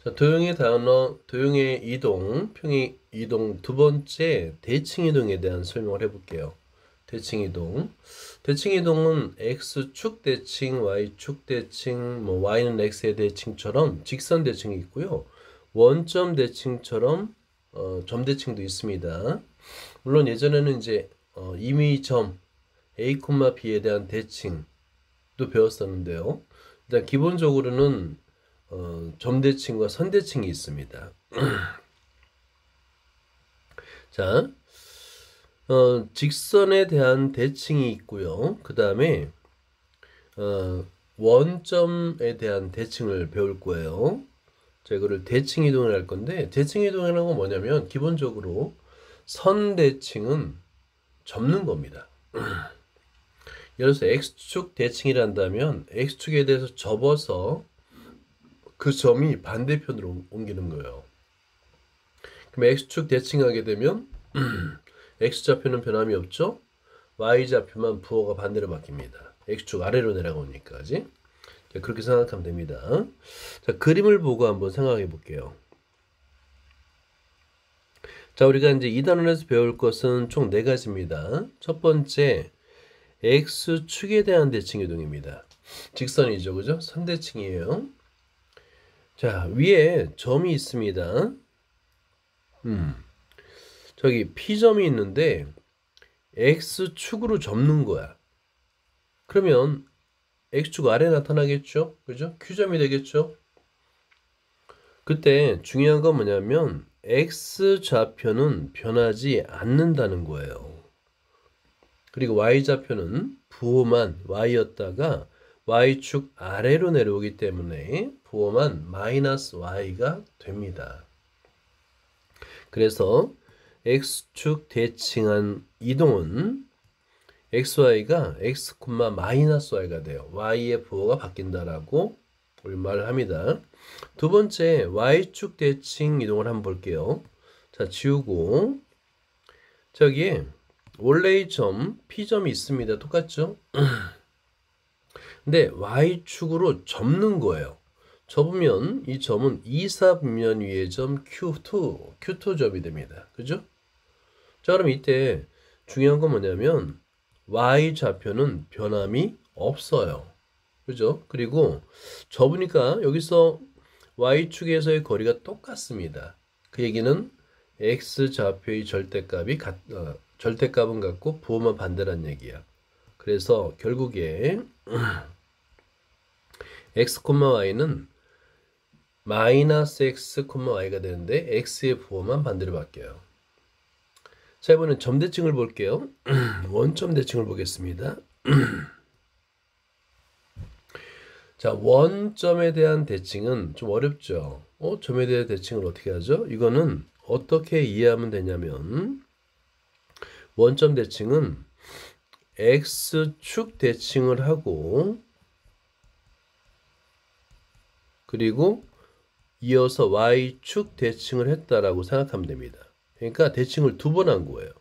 자, 도형의 단어, 도형의 이동, 평의 이동 두 번째 대칭 이동에 대한 설명을 해볼게요. 대칭 이동. 대칭 이동은 x축 대칭, y축 대칭, 뭐 y는 x의 대칭처럼 직선 대칭이 있고요. 원점 대칭처럼 점 대칭도 있습니다. 물론 예전에는 이제 이미 점 a, b에 대한 대칭도 배웠었는데요. 일단 기본적으로는 점대칭과 선대칭이 있습니다. 자, 직선에 대한 대칭이 있고요. 그 다음에 원점에 대한 대칭을 배울 거예요. 자, 이거를 대칭 이동을 할 건데, 대칭 이동이라는 건 뭐냐면 기본적으로 선대칭은 접는 겁니다. 예를 들어서 x축 대칭이란다면 x축에 대해서 접어서 그 점이 반대편으로 옮기는 거예요. 그럼 x축 대칭하게 되면 x좌표는 변함이 없죠? y좌표만 부호가 반대로 바뀝니다. x축 아래로 내려가니까, 그지? 그렇게 생각하면 됩니다. 자, 그림을 보고 한번 생각해 볼게요. 자, 우리가 이제 2단원에서 배울 것은 총 4가지입니다. 첫 번째, x축에 대한 대칭 이동입니다. 직선이죠, 그죠? 선대칭이에요. 자, 위에 점이 있습니다. 저기 P점이 있는데 X축으로 접는 거야. 그러면 X축 아래 나타나겠죠? 그죠? Q점이 되겠죠? 그때 중요한 건 뭐냐면 X좌표는 변하지 않는다는 거예요. 그리고 Y좌표는 부호만 Y였다가 Y축 아래로 내려오기 때문에 부호만 마이너스 Y가 됩니다. 그래서 x축 대칭한 이동은 xy가 x, 마이너스 y가 돼요. y의 부호가 바뀐다라고 우리 말을 합니다. 두 번째 y축 대칭 이동을 한번 볼게요. 자, 지우고 저기에 원래의 점 P점이 있습니다. 똑같죠? 근데 y축으로 접는 거예요. 접으면 이 점은 2사분면 위의 점 Q2점이 됩니다. 그죠? 자, 그럼 이때 중요한 건 뭐냐면 y좌표는 변함이 없어요. 그죠? 그리고 접으니까 여기서 y축에서의 거리가 똑같습니다. 그 얘기는 x좌표의 절대값은 같고 부호만 반대란 얘기야. 그래서 결국에 x, y는 마이너스 x, y가 되는데 x의 부호만 반대로 바뀌어요. 자, 이번엔 점대칭을 볼게요. 원점 대칭을 보겠습니다. 자, 원점에 대한 대칭은 좀 어렵죠. 점에 대한 대칭을 어떻게 하죠? 이거는 어떻게 이해하면 되냐면 원점 대칭은 x축 대칭을 하고 그리고 이어서 y축 대칭을 했다라고 생각하면 됩니다. 그러니까 대칭을 두 번 한 거예요.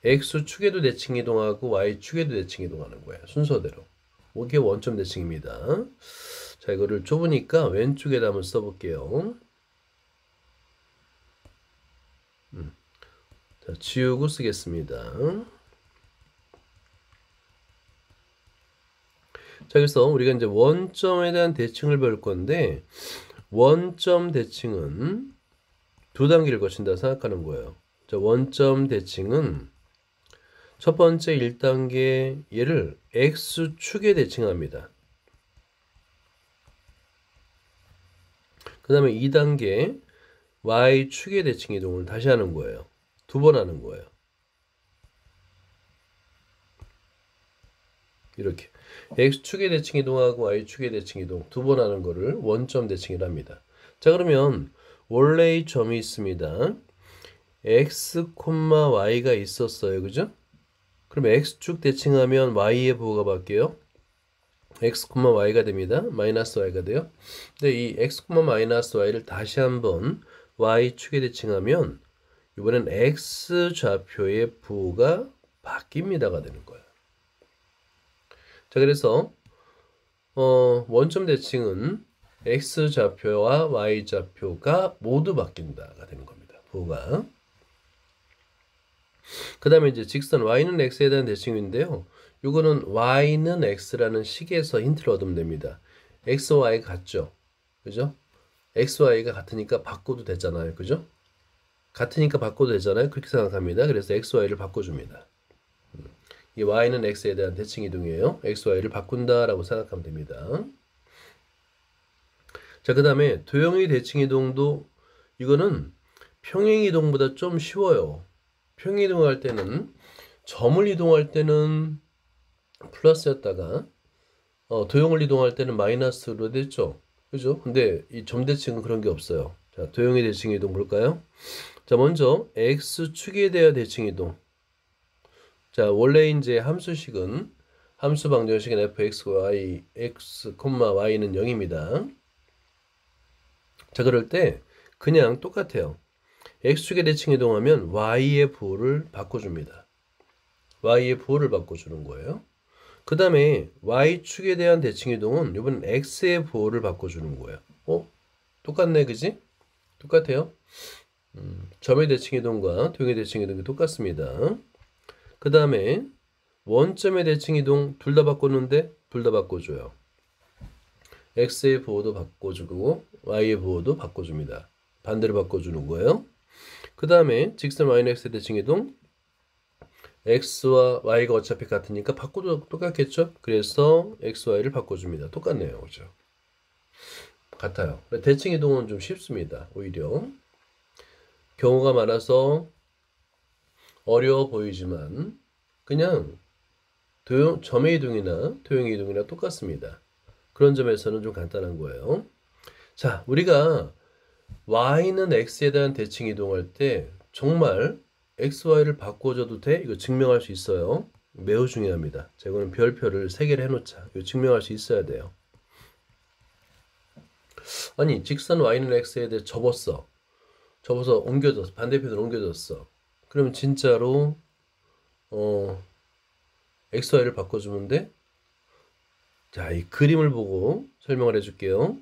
x축에도 대칭 이동하고 y축에도 대칭 이동하는 거예요. 순서대로. 이게 원점 대칭입니다. 자, 이거를 좁으니까 왼쪽에다 한번 써볼게요. 자, 지우고 쓰겠습니다. 자, 그래서 우리가 이제 원점에 대한 대칭을 배울 건데 원점 대칭은 두 단계를 거친다 생각하는 거예요. 자, 원점 대칭은 첫 번째 1단계 얘를 x축에 대칭합니다. 그 다음에 2단계 y축에 대칭 이동을 다시 하는 거예요. 두 번 하는 거예요. 이렇게 x축에 대칭 이동하고 y축에 대칭 이동 두 번 하는 거를 원점 대칭이랍니다. 자, 그러면 원래의 점이 있습니다. x, y가 있었어요. 그죠? 그럼 x축 대칭하면 y의 부호가 바뀌어요. x, y가 됩니다. 마이너스 y가 돼요. 근데 이 x, 마이너스 y를 다시 한번 y축에 대칭하면 이번엔 x좌표의 부호가 바뀝니다가 되는 거예요. 자, 그래서 원점 대칭은 x좌표와 y좌표가 모두 바뀐다가 되는 겁니다. 부호가. 그 다음에 이제 직선 y는 x에 대한 대칭인데요. 이거는 y는 x라는 식에서 힌트를 얻으면 됩니다. x, y가 같죠? 그죠? x, y가 같으니까 바꿔도 되잖아요. 그죠? 같으니까 바꿔도 되잖아요. 그렇게 생각합니다. 그래서 x, y를 바꿔줍니다. 이 y는 x에 대한 대칭 이동이에요. x, y를 바꾼다라고 생각하면 됩니다. 자, 그 다음에 도형의 대칭 이동도 이거는 평행 이동보다 좀 쉬워요. 평행 이동할 때는 점을 이동할 때는 플러스였다가 도형을 이동할 때는 마이너스로 됐죠. 그죠? 근데 이 점 대칭은 그런 게 없어요. 자, 도형의 대칭 이동 볼까요? 자, 먼저 x축에 대한 대칭 이동. 자, 원래 이제 함수식은 함수 방정식은 fx, y, x, y는 0입니다. 자, 그럴 때 그냥 똑같아요. x축에 대칭 이동하면 y의 부호를 바꿔줍니다. y의 부호를 바꿔주는 거예요. 그 다음에 y축에 대한 대칭 이동은 이번엔 x의 부호를 바꿔주는 거예요. 똑같네, 그지? 똑같아요. 점의 대칭 이동과 도형의 대칭 이동이 똑같습니다. 그 다음에 원점의 대칭 이동 둘 다 바꿨는데 둘 다 바꿔줘요. x의 부호도 바꿔주고 y의 부호도 바꿔줍니다. 반대로 바꿔주는 거예요. 그 다음에 직선 y는 x의 대칭 이동 x와 y가 어차피 같으니까 바꿔도 똑같겠죠? 그래서 x, y를 바꿔줍니다. 똑같네요. 그죠? 같아요. 대칭 이동은 좀 쉽습니다. 오히려 경우가 많아서 어려워 보이지만 그냥 점의 이동이나 도형의 이동이나 똑같습니다. 그런 점에서는 좀 간단한 거예요. 자, 우리가 y는 x에 대한 대칭 이동할 때 정말 x, y를 바꿔줘도 돼? 이거 증명할 수 있어요. 매우 중요합니다. 자, 이거는 별표를 3개를 해놓자. 이거 증명할 수 있어야 돼요. 아니, 직선 y는 x에 대해 접어서 옮겨줬어. 반대편으로 옮겨줬어. 그러면 진짜로 x, y를 바꿔주면 돼? 자, 이 그림을 보고 설명을 해줄게요.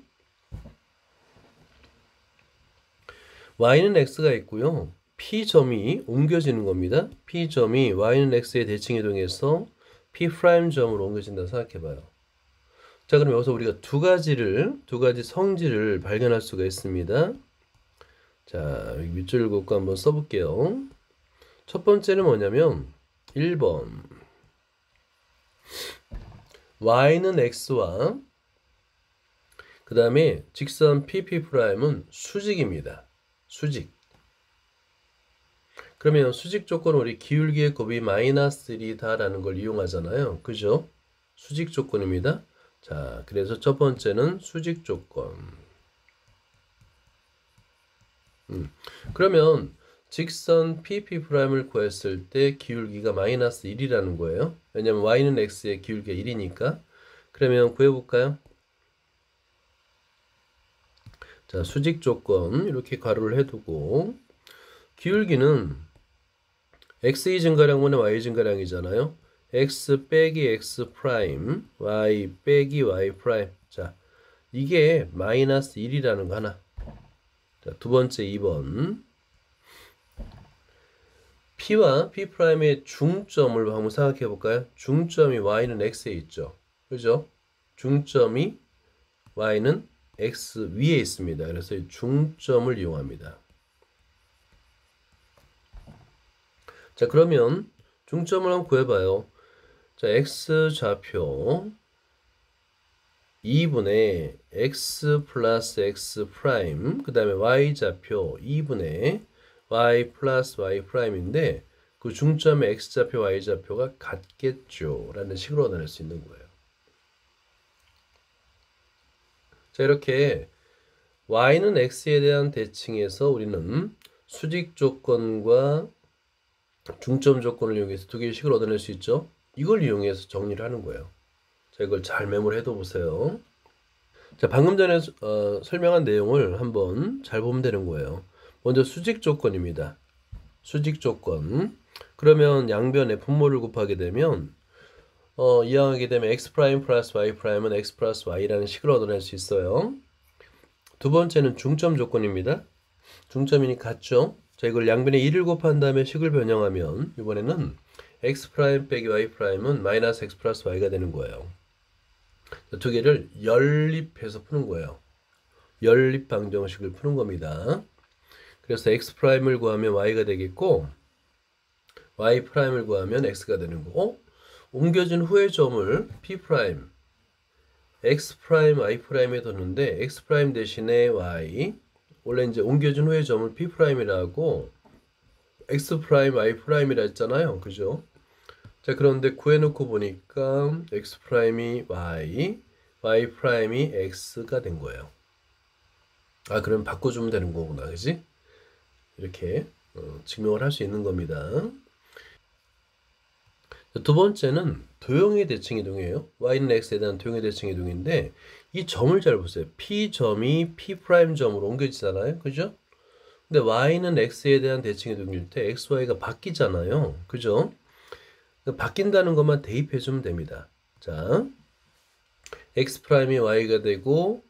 y는 x가 있고요. P점이 옮겨지는 겁니다. P점이 y는 x의 대칭 이동해서 P'점으로 옮겨진다 생각해봐요. 자, 그럼 여기서 우리가 두 가지 성질을 발견할 수가 있습니다. 자, 여기 밑줄 긋고 한번 써볼게요. 첫 번째는 뭐냐면 1번 y는 x와 그 다음에 직선 PP'은 수직입니다. 수직. 그러면 수직 조건은 우리 기울기의 곱이 -1이다라는 걸 이용하잖아요. 그죠? 수직 조건입니다. 자, 그래서 첫 번째는 수직 조건. 그러면 직선 PP'을 구했을 때 기울기가 -1이라는 거예요. 왜냐면 y는 x의 기울기가 1이니까. 그러면 구해볼까요? 자, 수직 조건 이렇게 가로를 해두고 기울기는 x 증가량분의 y 증가량이잖아요. x 빼기 x 프라임, y 빼기 y 프라임. 자, 이게 -1이라는 거 하나. 자, 두 번째 2번. P와 P 프라임의 중점을 한번 생각해 볼까요? 중점이 y는 x에 있죠. 그죠? 중점이 y는 x 위에 있습니다. 그래서 이 중점을 이용합니다. 자, 그러면 중점을 한번 구해봐요. 자, x좌표 2분의 x 플러스 x 프라임, 그 다음에 y좌표 2분의 y 플러스 y 프라임인데 그 중점의 x좌표, y좌표가 같겠죠. 라는 식으로 얻어낼 수 있는 거예요. 자, 이렇게 y는 x에 대한 대칭에서 우리는 수직 조건과 중점 조건을 이용해서 두 개의 식을 얻어낼 수 있죠. 이걸 이용해서 정리를 하는 거예요. 자, 이걸 잘 메모를 해둬 보세요. 자, 방금 전에 설명한 내용을 한번 잘 보면 되는 거예요. 먼저 수직 조건입니다. 수직 조건. 그러면 양변에 분모를 곱하게 되면 이항하게 되면 x 프라임 플러스 y 프라임은 x 플러스 y라는 식을 얻어낼 수 있어요. 두 번째는 중점 조건입니다. 중점이니 같죠? 자, 이걸 양변에 1을 곱한 다음에 식을 변형하면 이번에는 x 프라임 빼기 y 프라임은 마이너스 x 플러스 y가 되는 거예요. 두 개를 연립해서 푸는 거예요. 연립 방정식을 푸는 겁니다. 그래서 x 프라임을 구하면 y가 되겠고 y 프라임을 구하면 x가 되는 거고, 옮겨진 후의 점을 p 프라임 x 프라임 y 프라임에 뒀는데 x 프라임 대신에 y, 원래 이제 옮겨진 후의 점을 p 프라임이라고 x 프라임 y 프라임이라 했잖아요. 그죠? 자, 그런데 구해놓고 보니까 x 프라임이 y, y 프라임이 x가 된 거예요. 아, 그럼 바꿔주면 되는 거구나. 그지? 이렇게 증명을 할 수 있는 겁니다. 두 번째는 도형의 대칭 이동이에요. y는 x에 대한 도형의 대칭 이동인데 이 점을 잘 보세요. p 점이 p 프라임 점으로 옮겨지잖아요. 그죠? 근데 y는 x에 대한 대칭 이동일 때 x, y가 바뀌잖아요. 그죠? 바뀐다는 것만 대입해 주면 됩니다. 자, x 프라임이 y가 되고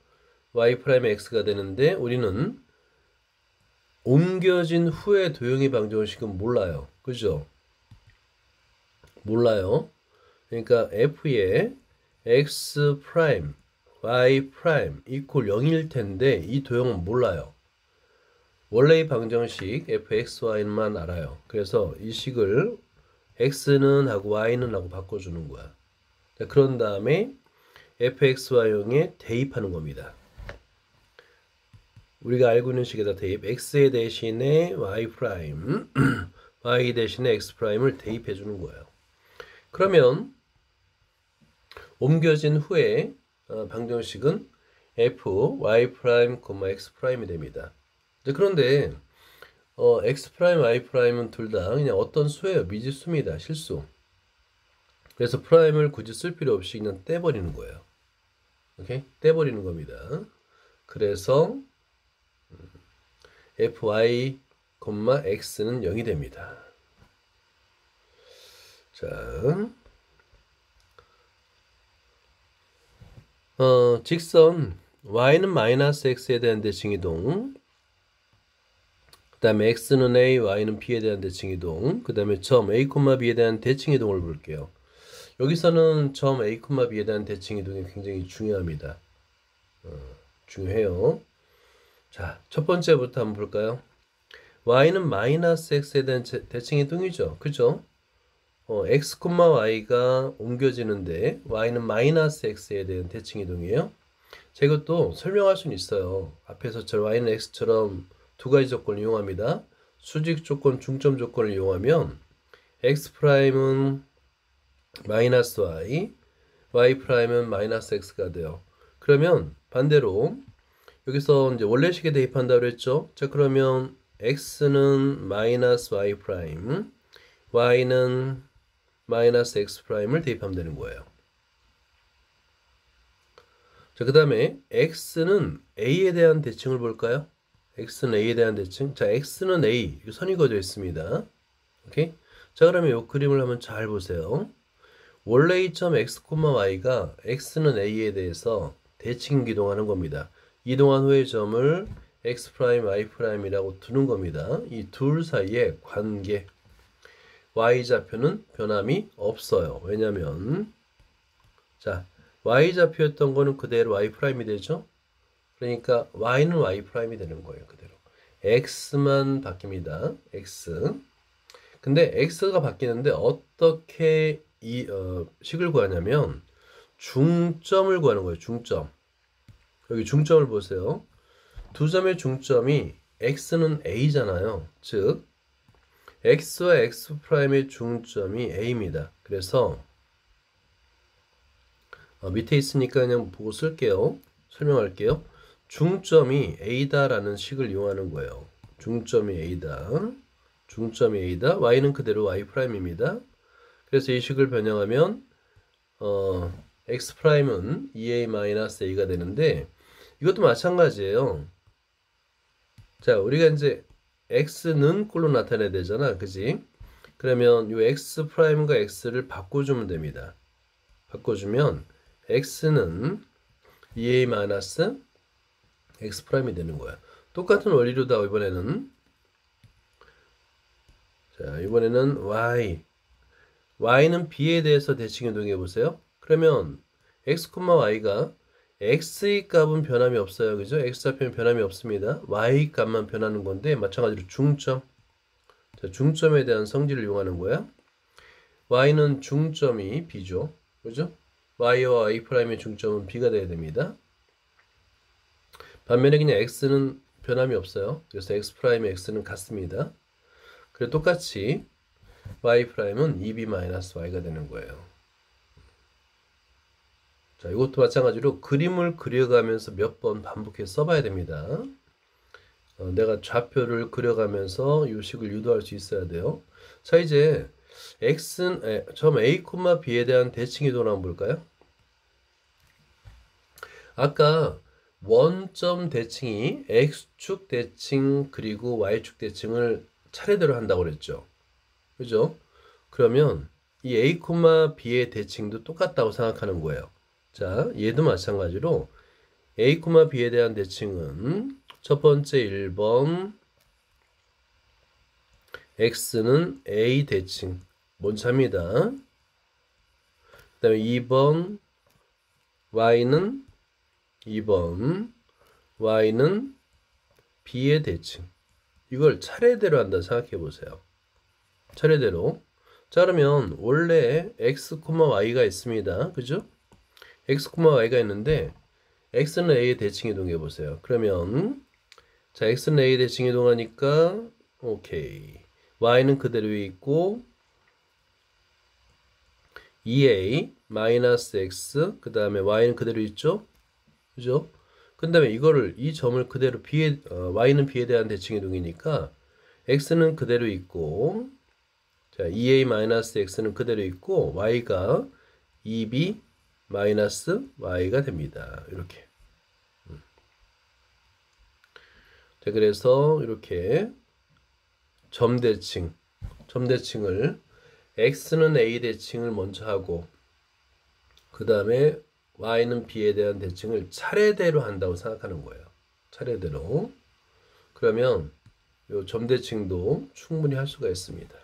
y 프라임이 x가 되는데 우리는 옮겨진 후에 도형의 방정식은 몰라요. 그죠? 몰라요. 그러니까 f의 x 프라임, y 프라임 이퀄 0일 텐데 이 도형은 몰라요. 원래의 방정식 fxy만 알아요. 그래서 이 식을 x는 하고 y는 하고 바꿔주는 거야. 자, 그런 다음에 fxy형에 대입하는 겁니다. 우리가 알고 있는 식에다 대입, x에 대신에 y 프라임, y 대신에 x 프라임을 대입해 주는 거예요. 그러면 옮겨진 후에 방정식은 f y 프라임, x 프라임이 됩니다. 그런데 x 프라임, y 프라임은 둘 다 그냥 어떤 수예요? 미지수입니다. 실수. 그래서 프라임을 굳이 쓸 필요 없이 그냥 떼버리는 거예요. 오케이? 떼버리는 겁니다. 그래서 fy, x는 0이 됩니다. 자, 직선 y는 마이너스 x에 대한 대칭 이동, 그 다음에 x는 a, y는 b에 대한 대칭 이동, 그 다음에 점 a, b에 대한 대칭 이동을 볼게요. 여기서는 점 a, b에 대한 대칭 이동이 굉장히 중요합니다. 중요해요. 자, 첫 번째부터 한번 볼까요? y는 마이너스 x에 대한 대칭 이동이죠. 그죠? x, y가 옮겨지는데 y는 마이너스 x에 대한 대칭 이동이에요. 자, 이것도 설명할 수는 있어요. 앞에서처럼 y는 x처럼 두 가지 조건을 이용합니다. 수직 조건, 중점 조건을 이용하면 x 프라임은 마이너스 y, y 프라임은 마이너스 x가 돼요. 그러면 반대로 여기서 이제 원래식에 대입한다고 그랬죠. 자, 그러면 x는 마이너스 y 프라임, y는 마이너스 x 프라임을 대입하면 되는 거예요. 자, 그 다음에 x는 a에 대한 대칭을 볼까요? x는 a에 대한 대칭. 자, x는 a, 선이 그어져 있습니다. 오케이? 자, 그러면 이 그림을 한번 잘 보세요. 원래 이 점 x, y가 x는 a에 대해서 대칭 기동하는 겁니다. 이동한 후의 점을 x 프라임, y 프라임이라고 두는 겁니다. 이 둘 사이의 관계. y좌표는 변함이 없어요. 왜냐면 자, y좌표였던 거는 그대로 y 프라임이 되죠. 그러니까 y는 y 프라임이 되는 거예요. 그대로. x만 바뀝니다. x. 근데 x가 바뀌는데 어떻게 이 식을 구하냐면 중점을 구하는 거예요. 중점. 여기 중점을 보세요. 두 점의 중점이 x는 a잖아요. 즉 x와 x 프라임의 중점이 a입니다. 그래서 밑에 있으니까 그냥 보고 쓸게요. 설명할게요. 중점이 a다라는 식을 이용하는 거예요. 중점이 a다. 중점이 a다. y는 그대로 y 프라임입니다. 그래서 이 식을 변형하면 x 프라임은 2a-a가 되는데 이것도 마찬가지예요. 자, 우리가 이제 x는 꼴로 나타내야 되잖아. 그지? 그러면 이 x 프라임과 x를 바꿔주면 됩니다. 바꿔주면 x는 2a-a x 프라임이 되는 거야. 똑같은 원리로다 이번에는. 자, 이번에는 y는 b에 대해서 대칭 이동해 보세요. 그러면 x, y가 x의 값은 변함이 없어요. 그죠? x좌표는 변함이 없습니다. y 값만 변하는 건데 마찬가지로 중점. 자, 중점에 대한 성질을 이용하는 거야. y는 중점이 b죠. 그죠? y와 y 프라임의 중점은 b가 돼야 됩니다. 반면에 그냥 x는 변함이 없어요. 그래서 x 프라임의 x는 같습니다. 그리고 똑같이 y 프라임은 2b-y가 되는 거예요. 자, 이것도 마찬가지로 그림을 그려가면서 몇 번 반복해서 써봐야 됩니다. 내가 좌표를 그려가면서 이 식을 유도할 수 있어야 돼요. 자, 이제 점 A, B에 대한 대칭 이동을 한번 볼까요? 아까 원점 대칭이 X축 대칭 그리고 Y축 대칭을 차례대로 한다고 그랬죠. 그죠? 그러면 이 A, B의 대칭도 똑같다고 생각하는 거예요. 자, 얘도 마찬가지로 A, B에 대한 대칭은 첫 번째 1번 X는 A 대칭 먼저합니다. 그 다음에 2번 Y는 B의 대칭. 이걸 차례대로 한다 생각해 보세요. 차례대로. 자, 그러면 원래 X, Y가 있습니다. 그죠? X, Y가 있는데 X는 A의 대칭 이동해 보세요. 그러면 자, X는 A의 대칭 이동하니까 오케이. Y는 그대로 있고 2A 마이너스 X 그 다음에 Y는 그대로 있죠? 그죠? 그 다음에 이 점을 그대로 Y는 B에 대한 대칭 이동이니까 X는 그대로 있고 자, 2A 마이너스 X는 그대로 있고 Y가 2B 마이너스 Y가 됩니다. 이렇게. 자, 그래서 이렇게 점 대칭을 X는 A 대칭을 먼저 하고 그 다음에 Y는 B에 대한 대칭을 차례대로 한다고 생각하는 거예요. 차례대로. 그러면 이 점 대칭도 충분히 할 수가 있습니다.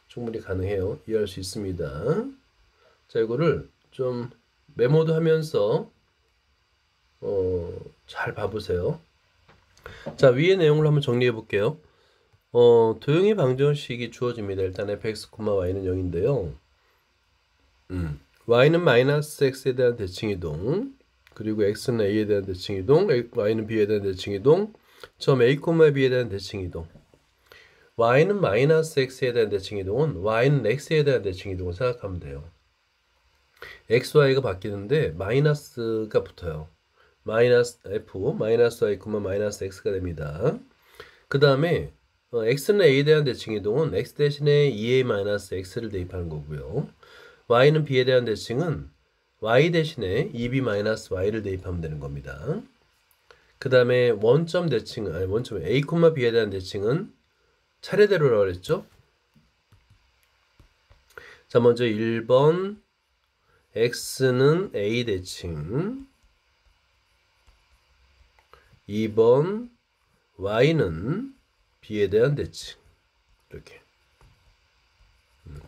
충분히 가능해요. 이해할 수 있습니다. 자, 이거를 좀 메모도 하면서 잘 봐보세요. 자, 위의 내용을 한번 정리해 볼게요. 도형의 방정식이 주어집니다. 일단 fx, y는 0인데요. y는 마이너스 x에 대한 대칭 이동, 그리고 x는 a에 대한 대칭 이동, y는 b에 대한 대칭 이동, 점 a, b에 대한 대칭 이동. y는 마이너스 x에 대한 대칭 이동은 y는 x에 대한 대칭 이동을 생각하면 돼요. x, y가 바뀌는데 마이너스가 붙어요. 마이너스 f, 마이너스 y, 마이너스 x가 됩니다. 그 다음에 x는 a에 대한 대칭 이동은 x 대신에 2a 마이너스 x를 대입하는 거고요. y는 b에 대한 대칭은 y 대신에 2b 마이너스 y를 대입하면 되는 겁니다. 그 다음에 원점 a, b에 대한 대칭은 차례대로라고 그랬죠. 자, 먼저 1번 x는 a 대칭, 2번 y는 b에 대한 대칭. 이렇게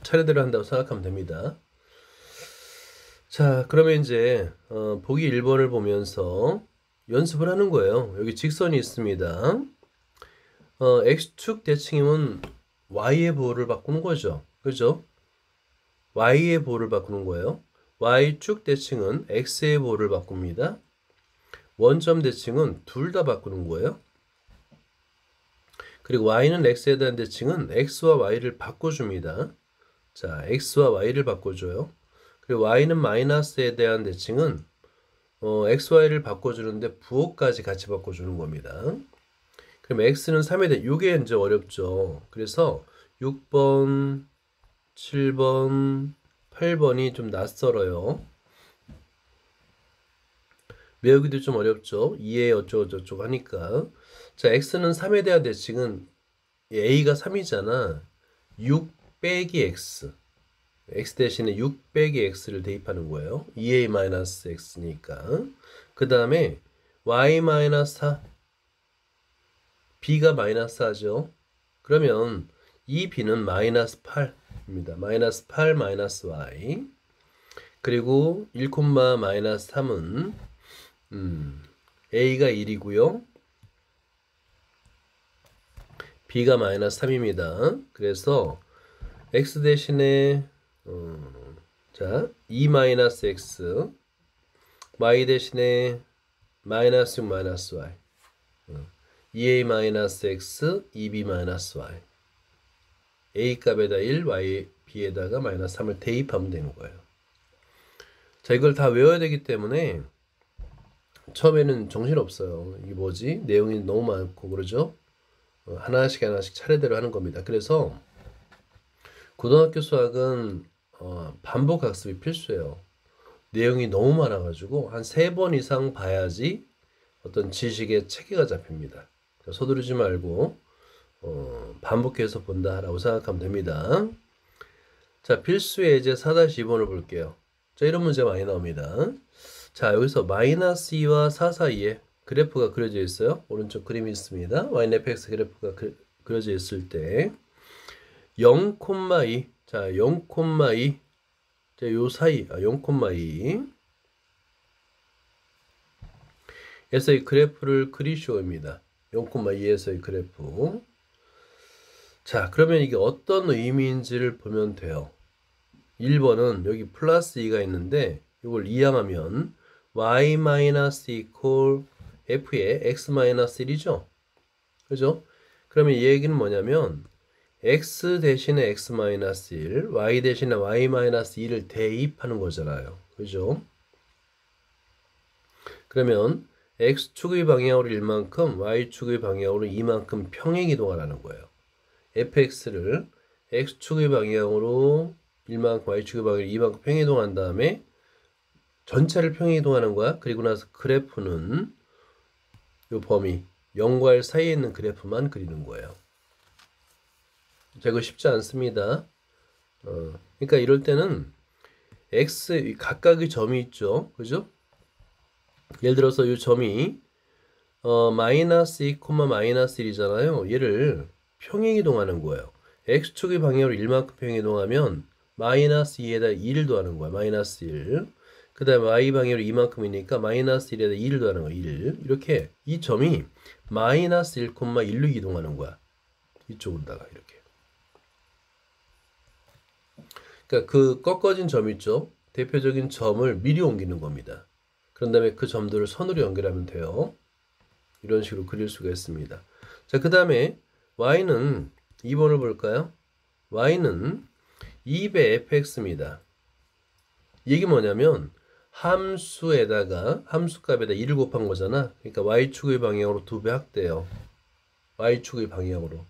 차례대로 한다고 생각하면 됩니다. 자, 그러면 이제 보기 1번을 보면서 연습을 하는 거예요. 여기 직선이 있습니다. x축 대칭이면 y의 보호를 바꾸는 거죠. 그죠? y의 보호를 바꾸는 거예요. y축 대칭은 x의 보호를 바꿉니다. 원점 대칭은 둘 다 바꾸는 거예요. 그리고 y는 x에 대한 대칭은 x와 y를 바꿔줍니다. 자, x와 y를 바꿔줘요. 그리고 y는 마이너스에 대한 대칭은 x, y를 바꿔주는데 부호까지 같이 바꿔주는 겁니다. 그럼 x는 3에 대해 이게 이제 어렵죠. 그래서 6번, 7번, 8번이 좀 낯설어요. 외우기도 좀 어렵죠. 2에 어쩌고저쩌고 하니까. 자, x는 3에 대한 대칭은 a가 3이잖아. 6 빼기 x. x 대신에 6 빼기 x를 대입하는 거예요. 2a 마이너스 x니까. 그 다음에 y-4, b가 마이너스 4죠. 그러면 이 b는 마이너스 8입니다. 마이너스 8 마이너스 y. 그리고 1, 마이너스 3은 a가 1이고요. b가 마이너스 3입니다. 그래서 x 대신에 자 2 마이너스 x, y 대신에 마이너스 6 마이너스 y, 2a 마이너스 x, 2b 마이너스 y, a 값에다 1, y, b에다가 마이너스 3을 대입하면 되는 거예요. 자, 이걸 다 외워야 되기 때문에 처음에는 정신없어요. 이게 뭐지? 내용이 너무 많고 그러죠? 하나씩 하나씩 차례대로 하는 겁니다. 그래서 고등학교 수학은 반복 학습이 필수예요. 내용이 너무 많아가지고 한 3번 이상 봐야지 어떤 지식의 체계가 잡힙니다. 서두르지 말고 반복해서 본다라고 생각하면 됩니다. 자, 필수 예제 4-2번을 볼게요. 자, 이런 문제 많이 나옵니다. 자, 여기서 마이너스 2와 4 사이에 그래프가 그려져 있어요. 오른쪽 그림이 있습니다. yfx 그래프가 그려져 있을 때 0,2, 자, 0,2, 자, 요 사이, 0,2 에서의 그래프를 그리시오입니다. 0,2에서의 그래프. 자, 그러면 이게 어떤 의미인지를 보면 돼요. 1번은 여기 플러스 2가 있는데 이걸 이항하면 y- equal f의 x-1이죠. 그죠? 그러면 이 얘기는 뭐냐면 x 대신에 x-1, y 대신에 y-2를 대입하는 거잖아요. 그죠? 그러면 x축의 방향으로 1만큼, y축의 방향으로 2만큼 평행 이동하라는 거예요. fx를 x축의 방향으로 1만큼, y축의 방향으로 2만큼 평행 이동한 다음에 전체를 평행 이동하는 거야. 그리고 나서 그래프는 이 범위 0과 1 사이에 있는 그래프만 그리는 거예요. 자, 이거 쉽지 않습니다. 그러니까 이럴 때는 x 각각의 점이 있죠. 그죠? 예를 들어서 이 점이 마이너스 2, 마이너스 1이잖아요. 얘를 평행 이동하는 거예요. x축의 방향으로 1만큼 평행 이동하면 마이너스 2에다 2를 더하는 거야. 마이너스 1. 그 다음에 y 방향으로 2만큼이니까 마이너스 1에다 2를 더하는 거야. 1. 이렇게 이 점이 마이너스 1,1로 이동하는 거야. 이쪽으로다가 이렇게. 그러니까 그 꺾어진 점 있죠. 대표적인 점을 미리 옮기는 겁니다. 그런 다음에 그 점들을 선으로 연결하면 돼요. 이런 식으로 그릴 수가 있습니다. 자, 그 다음에 y는 2번을 볼까요? y는 2배 fx입니다. 이게 뭐냐면 함수에다가 함수값에다 2를 곱한 거잖아. 그러니까 y축의 방향으로 2배 확대해요. y축의 방향으로.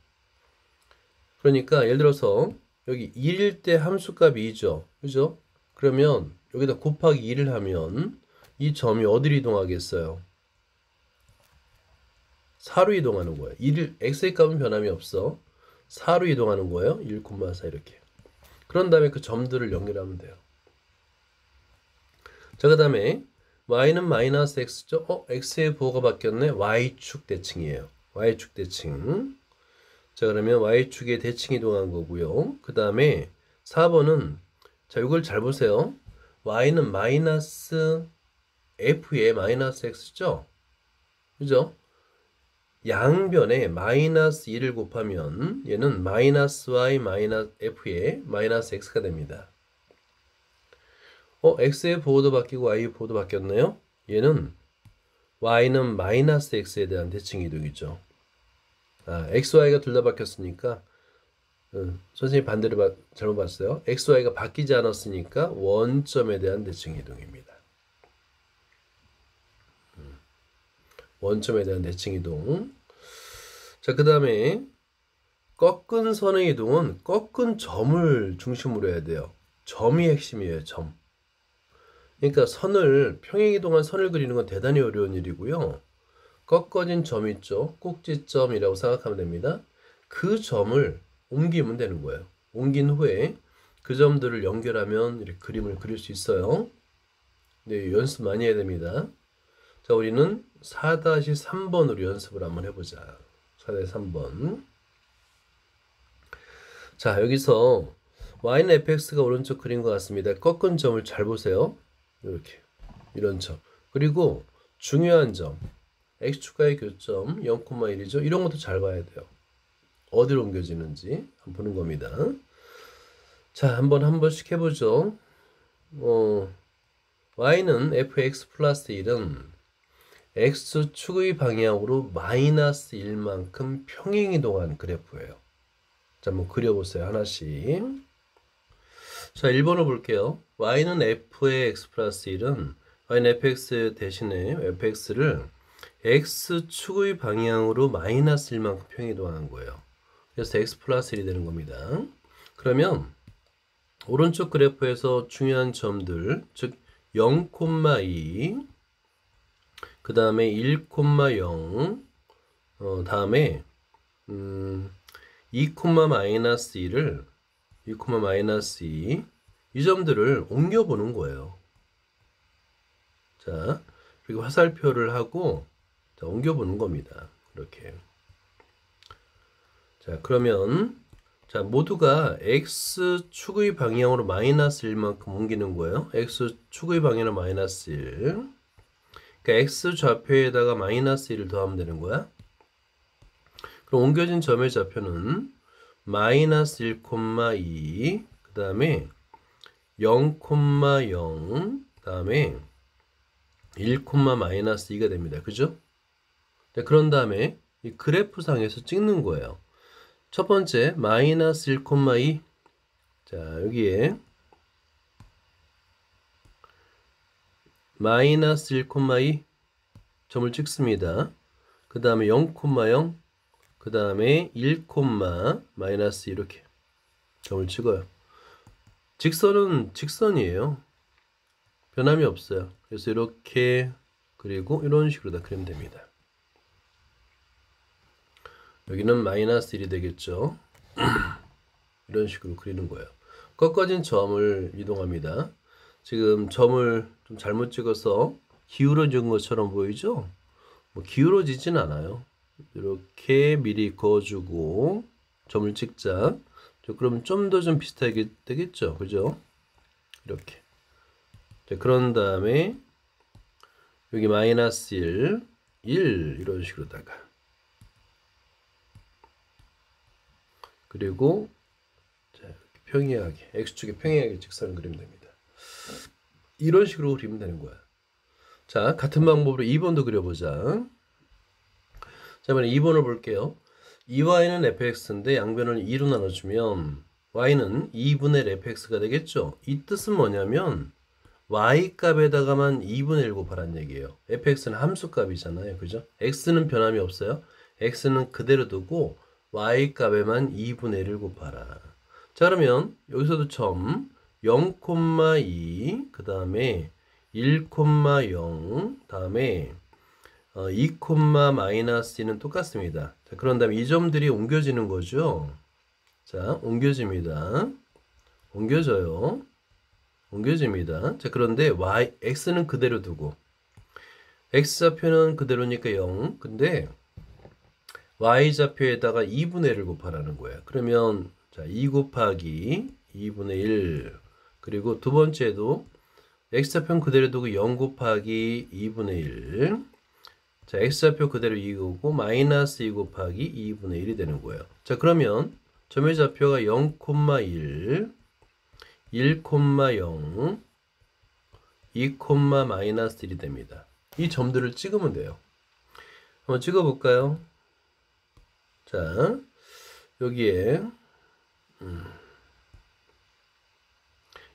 그러니까 예를 들어서 여기 1일 때 함수값이 2죠. 그죠? 그러면 여기다 곱하기 2를 하면 이 점이 어디로 이동하겠어요? 4로 이동하는 거예요. 1을 x의 값은 변함이 없어. 4로 이동하는 거예요. 1,4 이렇게. 그런 다음에 그 점들을 연결하면 돼요. 자, 그 다음에 y는 마이너스 x죠? x의 부호가 바뀌었네. y축 대칭이에요. y축 대칭. 자, 그러면 y축에 대칭 이동한 거고요. 그 다음에 4번은 자, 이걸 잘 보세요. y는 마이너스 f에 마이너스 x죠? 그죠? 양변에 마이너스 2를 곱하면 얘는 마이너스 y 마이너스 f에 마이너스 x가 됩니다. x의 부호도 바뀌고 y의 부호도 바뀌었네요. 얘는 y는 마이너스 x에 대한 대칭 이동이죠. x, y가 둘 다 바뀌었으니까 선생님이 반대로 잘못 봤어요. x, y가 바뀌지 않았으니까 원점에 대한 대칭 이동입니다. 원점에 대한 대칭 이동. 자, 그 다음에 꺾은 선의 이동은 꺾은 점을 중심으로 해야 돼요. 점이 핵심이에요. 점. 그러니까 선을 평행 이동한 선을 그리는 건 대단히 어려운 일이고요. 꺾어진 점 있죠. 꼭지점이라고 생각하면 됩니다. 그 점을 옮기면 되는 거예요. 옮긴 후에 그 점들을 연결하면 이렇게 그림을 그릴 수 있어요. 네, 연습 많이 해야 됩니다. 자, 자, 우리는 4-3번으로 연습을 한번 해보자. 4-3번. 자, 여기서 y는 fx가 오른쪽 그린 것 같습니다. 꺾은 점을 잘 보세요. 이렇게 이런 점. 그리고 중요한 점, x축과의 교점 0,1이죠. 이런 것도 잘 봐야 돼요. 어디로 옮겨지는지 한번 보는 겁니다. 자, 한 번씩 해보죠. y는 fx 플러스 1은 x축의 방향으로 마이너스 1만큼 평행이동한 그래프예요. 자, 한번 그려보세요. 하나씩. 자, 1번을 볼게요. y는 f의 x 플러스 1은 y는 fx 대신에 fx를 x축의 방향으로 마이너스 1만큼 평행이동하는 거예요. 그래서 x 플러스 1이 되는 겁니다. 그러면 오른쪽 그래프에서 중요한 점들, 즉 0,2, 그 다음에 1,0, 다음에 2, 마이너스 1을 2, 마이너스 2, 이 점들을 옮겨보는 거예요. 자, 그리고 화살표를 하고 자, 옮겨보는 겁니다. 이렇게. 자, 그러면 자, 모두가 x축의 방향으로 마이너스 1만큼 옮기는 거예요. x축의 방향으로 마이너스 1. 그러니까 x좌표에다가 마이너스 1을 더하면 되는 거야. 그럼 옮겨진 점의 좌표는 마이너스 1,2, 그 다음에 0,0, 그 다음에 1, 마이너스 2가 됩니다. 그죠? 자, 그런 다음에 이 그래프상에서 찍는 거예요. 첫 번째 마이너스 1,2. 자, 여기에 마이너스 1,2 점을 찍습니다. 그 다음에 0,0, 그 다음에 1, 마이너스 이렇게 점을 찍어요. 직선은 직선이에요. 변함이 없어요. 그래서 이렇게 그리고 이런 식으로 다 그리면 됩니다. 여기는 마이너스 1이 되겠죠. 이런 식으로 그리는 거예요. 꺾어진 점을 이동합니다. 지금 점을 좀 잘못 찍어서 기울어진 것처럼 보이죠? 뭐 기울어지진 않아요. 이렇게 미리 그어주고 점을 찍자. 그럼 좀 더 좀 비슷하게 되겠죠? 그죠? 이렇게. 자, 그런 다음에 여기 마이너스 1, 이런 식으로다가 그리고 자, 평행하게 x축에 평행하게 직선을 그리면 됩니다. 이런 식으로 그리면 되는 거야. 자, 같은 방법으로 2번도 그려보자. 자, 이번에 2번을 볼게요. 2y는 fx인데 양변을 2로 나눠주면 y는 2분의 fx가 되겠죠. 이 뜻은 뭐냐면 y 값에다가만 2분의 1 곱하라는 얘기예요. fx는 함수 값이잖아요. 그죠? x는 변함이 없어요. x는 그대로 두고 y 값에만 2분의 1을 곱하라. 자, 그러면 여기서도 점 0,2, 그 다음에 1,0, 다음에 2, 마이너스 2는 똑같습니다. 자, 그런 다음에 이 점들이 옮겨지는 거죠. 자, 옮겨집니다. 옮겨져요. 옮겨집니다. 자, 그런데 x는 그대로 두고 x좌표는 그대로니까 0. 근데 y좌표에다가 2분의 1을 곱하라는 거예요. 그러면 자, 2 곱하기 2분의 1. 그리고 두 번째도 x좌표는 그대로 두고 0 곱하기 2분의 1. 자, x좌표 그대로 2고고 마이너스 2 곱하기 2분의 1이 되는 거예요. 자, 그러면 점의 좌표가 0,1, 1,0, 2, 마이너스 1이 됩니다. 이 점들을 찍으면 돼요. 한번 찍어볼까요? 자, 여기에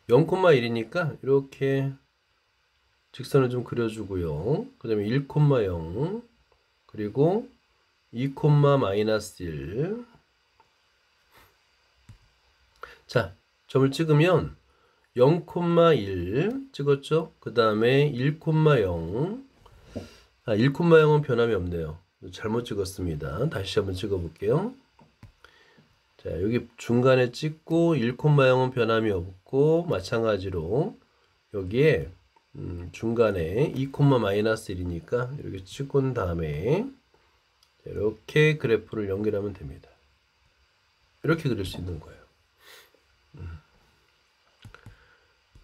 0,1이니까 이렇게 직선을 좀 그려주고요. 그 다음에 1,0 그리고 2, 마이너스 1. 자, 점을 찍으면 0,1 찍었죠? 그 다음에 1,0. 1,0은 변함이 없네요. 잘못 찍었습니다. 다시 한번 찍어볼게요. 자, 여기 중간에 찍고 1,0은 변함이 없고 마찬가지로 여기에 중간에 2, 마이너스 1이니까 이렇게 찍은 다음에 이렇게 그래프를 연결하면 됩니다. 이렇게 그릴 수 있는 거예요.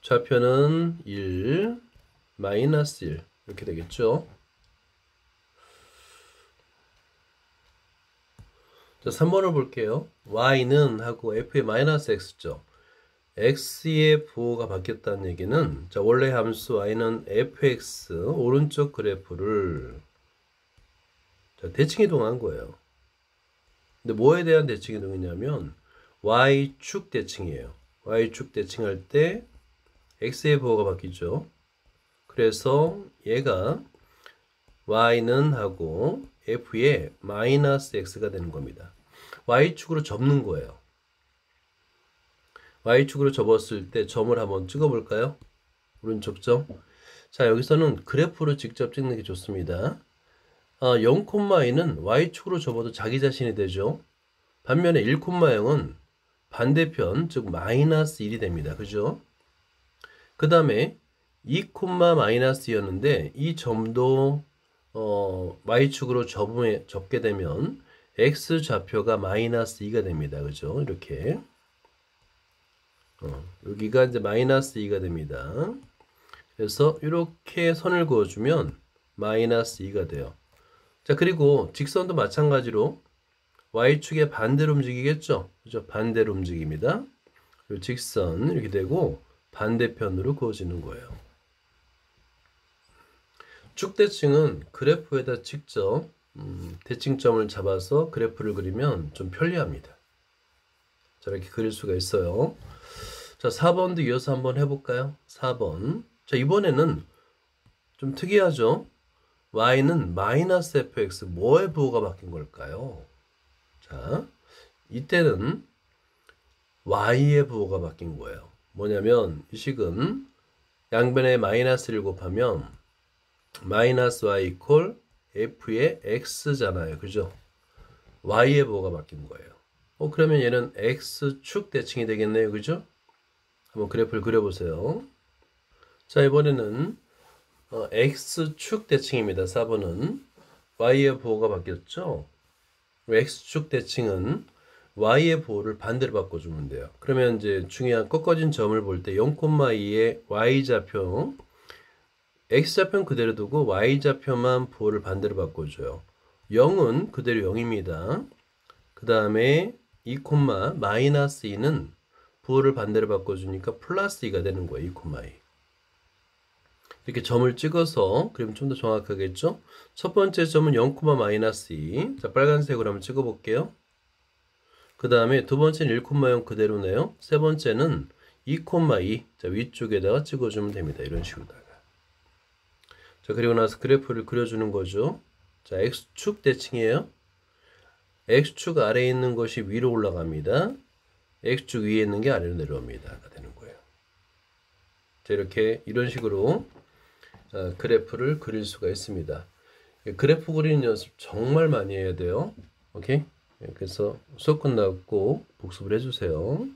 좌표는 1, 마이너스 1 이렇게 되겠죠. 자, 3번을 볼게요. y는 하고 f의 마이너스 x죠. x의 부호가 바뀌었다는 얘기는 자, 원래 함수 y는 fx 오른쪽 그래프를 자, 대칭 이동한 거예요. 근데 뭐에 대한 대칭 이동이냐면 y축 대칭이에요. y축 대칭할 때 x의 부호가 바뀌죠. 그래서 얘가 y는 하고 f의 마이너스 x가 되는 겁니다. y축으로 접는 거예요. y축으로 접었을 때 점을 한번 찍어볼까요? 오른쪽 점. 자, 여기서는 그래프로 직접 찍는 게 좋습니다. 0,2는 y축으로 접어도 자기 자신이 되죠. 반면에 1,0은 반대편, 즉 마이너스 1이 됩니다. 그죠? 그 다음에 2, 마이너스였는데 이 점도 y축으로 접게 되면 x좌표가 마이너스 2가 됩니다. 그죠? 이렇게 여기가 이제 마이너스 2가 됩니다. 그래서 이렇게 선을 그어주면 마이너스 2가 돼요. 자, 그리고 직선도 마찬가지로 y축의 반대로 움직이겠죠? 그죠? 반대로 움직입니다. 그리고 직선 이렇게 되고 반대편으로 그어지는 거예요. 축대칭은 그래프에다 직접 대칭점을 잡아서 그래프를 그리면 좀 편리합니다. 자, 이렇게 그릴 수가 있어요. 자, 4번도 이어서 한번 해볼까요? 4번. 자, 이번에는 좀 특이하죠? y는 마이너스 fx, 뭐의 부호가 바뀐 걸까요? 자, 이때는 y의 부호가 바뀐 거예요. 뭐냐면 이 식은 양변에 마이너스를 곱하면 마이너스 y 이퀄 f의 x잖아요. 그죠? y의 부호가 바뀐 거예요. 그러면 얘는 x축 대칭이 되겠네요. 그죠? 한번 그래프를 그려보세요. 자, 이번에는 x축 대칭입니다. 4번은 y의 부호가 바뀌었죠? x축 대칭은 y의 부호를 반대로 바꿔주면 돼요. 그러면 이제 중요한 꺾어진 점을 볼 때 0,2의 y좌표 x좌표는 그대로 두고 y좌표만 부호를 반대로 바꿔줘요. 0은 그대로 0입니다. 그 다음에 2, 마이너스 2는 부호를 반대로 바꿔주니까 플러스 2가 되는 거예요. 2,2. 이렇게 점을 찍어서 그러면 좀 더 정확하겠죠? 첫 번째 점은 0, 마이너스 2. 자, 빨간색으로 한번 찍어볼게요. 그 다음에 두 번째는 1,0 그대로네요. 세 번째는 2,2. 자, 위쪽에다가 찍어주면 됩니다. 이런 식으로다가. 자, 그리고 나서 그래프를 그려주는 거죠. 자, x축 대칭이에요. x축 아래에 있는 것이 위로 올라갑니다. x축 위에 있는 게 아래로 내려옵니다가 되는 거예요. 자, 이렇게 이런 식으로 그래프를 그릴 수가 있습니다. 그래프 그리는 연습 정말 많이 해야 돼요. 오케이? 그래서 수업 끝나고 복습을 해주세요.